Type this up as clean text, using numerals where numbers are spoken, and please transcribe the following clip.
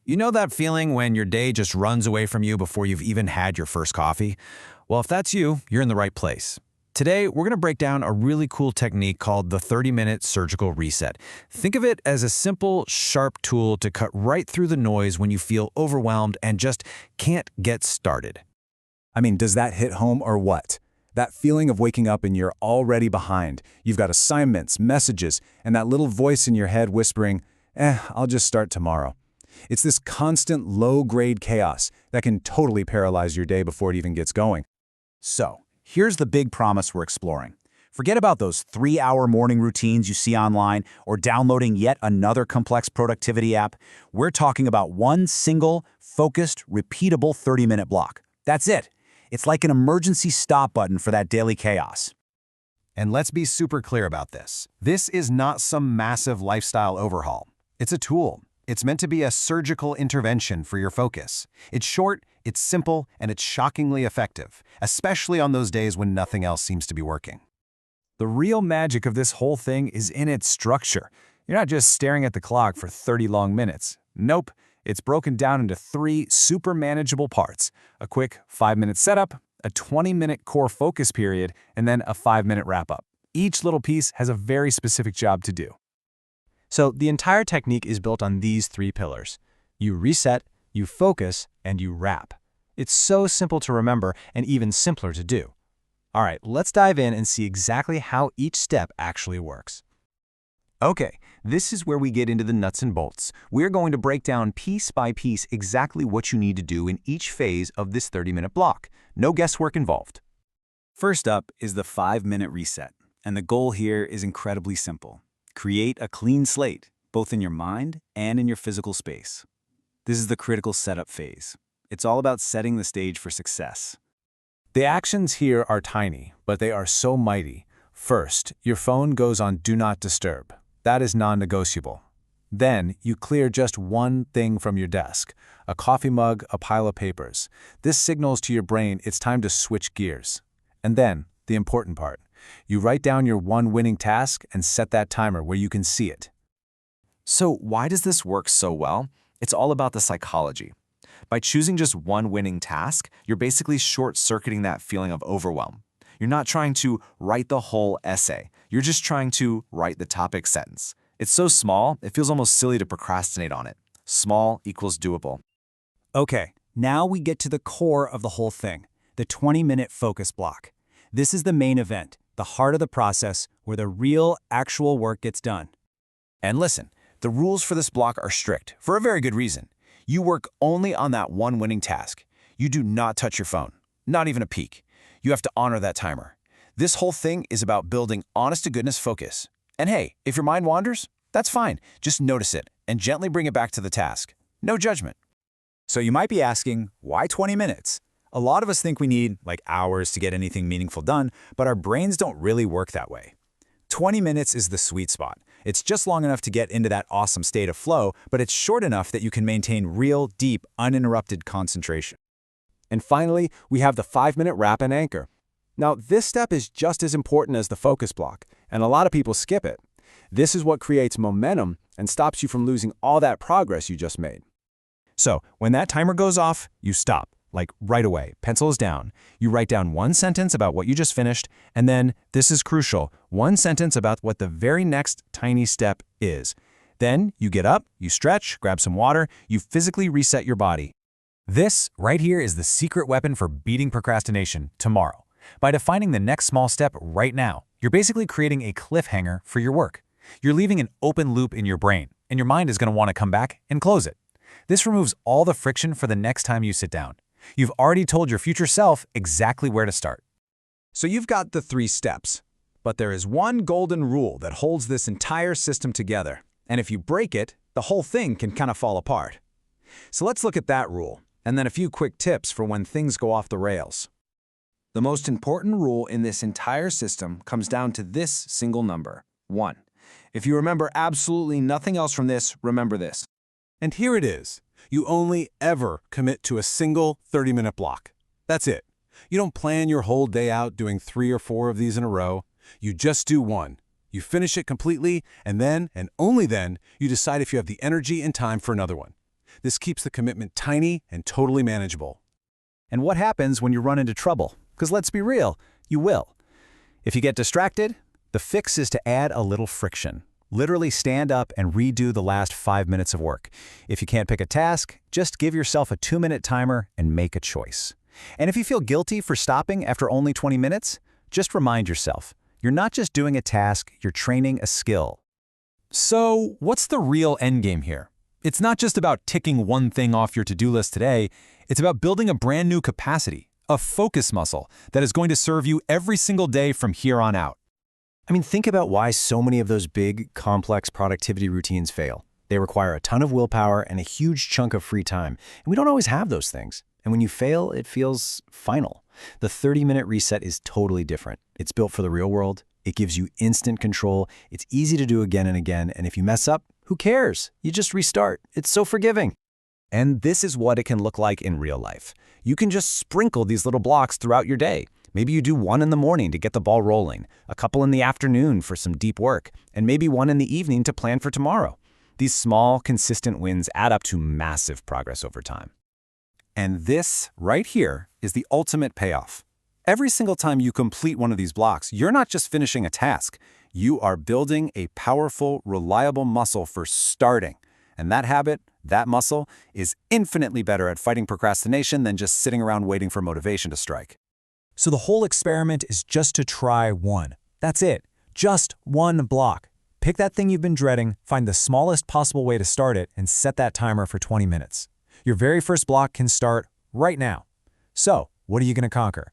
You know that feeling when your day just runs away from you before you've even had your first coffee? Well, if that's you, you're in the right place. Today, we're going to break down a really cool technique called the 30-minute surgical reset. Think of it as a simple, sharp tool to cut right through the noise when you feel overwhelmed and just can't get started. I mean, does that hit home or what? That feeling of waking up and you're already behind. You've got assignments, messages, and that little voice in your head whispering, I'll just start tomorrow. It's this constant low-grade chaos that can totally paralyze your day before it even gets going. So, here's the big promise we're exploring. Forget about those 3-hour morning routines you see online or downloading yet another complex productivity app. We're talking about one single, focused, repeatable 30-minute block. That's it. It's like an emergency stop button for that daily chaos. And let's be super clear about this. This is not some massive lifestyle overhaul. It's a tool. It's meant to be a surgical intervention for your focus. It's short, it's simple, and it's shockingly effective, especially on those days when nothing else seems to be working. The real magic of this whole thing is in its structure. You're not just staring at the clock for 30 long minutes. Nope, it's broken down into 3 super manageable parts: a quick 5-minute setup, a 20-minute core focus period, and then a 5-minute wrap-up. Each little piece has a very specific job to do. So the entire technique is built on these 3 pillars. You reset, you focus, and you wrap. It's so simple to remember and even simpler to do. All right, let's dive in and see exactly how each step actually works. Okay, this is where we get into the nuts and bolts. We're going to break down piece by piece exactly what you need to do in each phase of this 30-minute block. No guesswork involved. First up is the 5-minute reset, and the goal here is incredibly simple. Create a clean slate, both in your mind and in your physical space. This is the critical setup phase. It's all about setting the stage for success. The actions here are tiny, but they are so mighty. First, your phone goes on Do Not Disturb. That is non-negotiable. Then, you clear just one thing from your desk: a coffee mug, a pile of papers. This signals to your brain it's time to switch gears. And then, the important part. You write down your one winning task and set that timer where you can see it. So why does this work so well? It's all about the psychology. By choosing just one winning task, you're basically short-circuiting that feeling of overwhelm. You're not trying to write the whole essay. You're just trying to write the topic sentence. It's so small, it feels almost silly to procrastinate on it. Small equals doable. Okay, now we get to the core of the whole thing, the 20-minute focus block. This is the main event, the heart of the process where the real, actual work gets done. And listen, the rules for this block are strict, for a very good reason. You work only on that one winning task. You do not touch your phone, not even a peek. You have to honor that timer. This whole thing is about building honest-to-goodness focus. And hey, if your mind wanders, that's fine. Just notice it and gently bring it back to the task. No judgment. So you might be asking, why 20 minutes? A lot of us think we need, like, hours to get anything meaningful done, but our brains don't really work that way. 20 minutes is the sweet spot. It's just long enough to get into that awesome state of flow, but it's short enough that you can maintain real, deep, uninterrupted concentration. And finally, we have the 5-minute wrap and anchor. Now, this step is just as important as the focus block, and a lot of people skip it. This is what creates momentum and stops you from losing all that progress you just made. So, when that timer goes off, you stop. Like right away, pencil is down. You write down one sentence about what you just finished, and then, this is crucial, one sentence about what the very next tiny step is. Then you get up, you stretch, grab some water, you physically reset your body. This right here is the secret weapon for beating procrastination tomorrow. By defining the next small step right now, you're basically creating a cliffhanger for your work. You're leaving an open loop in your brain, and your mind is going to want to come back and close it. This removes all the friction for the next time you sit down. You've already told your future self exactly where to start. So you've got the 3 steps, but there is one golden rule that holds this entire system together. And if you break it, the whole thing can kind of fall apart. So let's look at that rule, and then a few quick tips for when things go off the rails. The most important rule in this entire system comes down to this single number, 1. If you remember absolutely nothing else from this, remember this. And here it is. You only ever commit to a single 30-minute block. That's it. You don't plan your whole day out doing 3 or 4 of these in a row. You just do one. You finish it completely, and then, and only then, you decide if you have the energy and time for another one. This keeps the commitment tiny and totally manageable. And what happens when you run into trouble? Because let's be real, you will. If you get distracted, the fix is to add a little friction. Literally stand up and redo the last 5 minutes of work. If you can't pick a task, just give yourself a 2-minute timer and make a choice. And if you feel guilty for stopping after only 20 minutes, just remind yourself, you're not just doing a task, you're training a skill. So, what's the real endgame here? It's not just about ticking one thing off your to-do list today, it's about building a brand new capacity, a focus muscle that is going to serve you every single day from here on out. I mean, think about why so many of those big, complex productivity routines fail. They require a ton of willpower and a huge chunk of free time, and we don't always have those things. And when you fail, it feels final. The 30-minute reset is totally different. It's built for the real world. It gives you instant control. It's easy to do again and again, and if you mess up, who cares? You just restart. It's so forgiving. And this is what it can look like in real life. You can just sprinkle these little blocks throughout your day. Maybe you do one in the morning to get the ball rolling, a couple in the afternoon for some deep work, and maybe one in the evening to plan for tomorrow. These small, consistent wins add up to massive progress over time. And this, right here, is the ultimate payoff. Every single time you complete one of these blocks, you're not just finishing a task. You are building a powerful, reliable muscle for starting. And that habit, that muscle, is infinitely better at fighting procrastination than just sitting around waiting for motivation to strike. So the whole experiment is just to try one. That's it. Just one block. Pick that thing you've been dreading, find the smallest possible way to start it, and set that timer for 20 minutes. Your very first block can start right now. So, what are you going to conquer?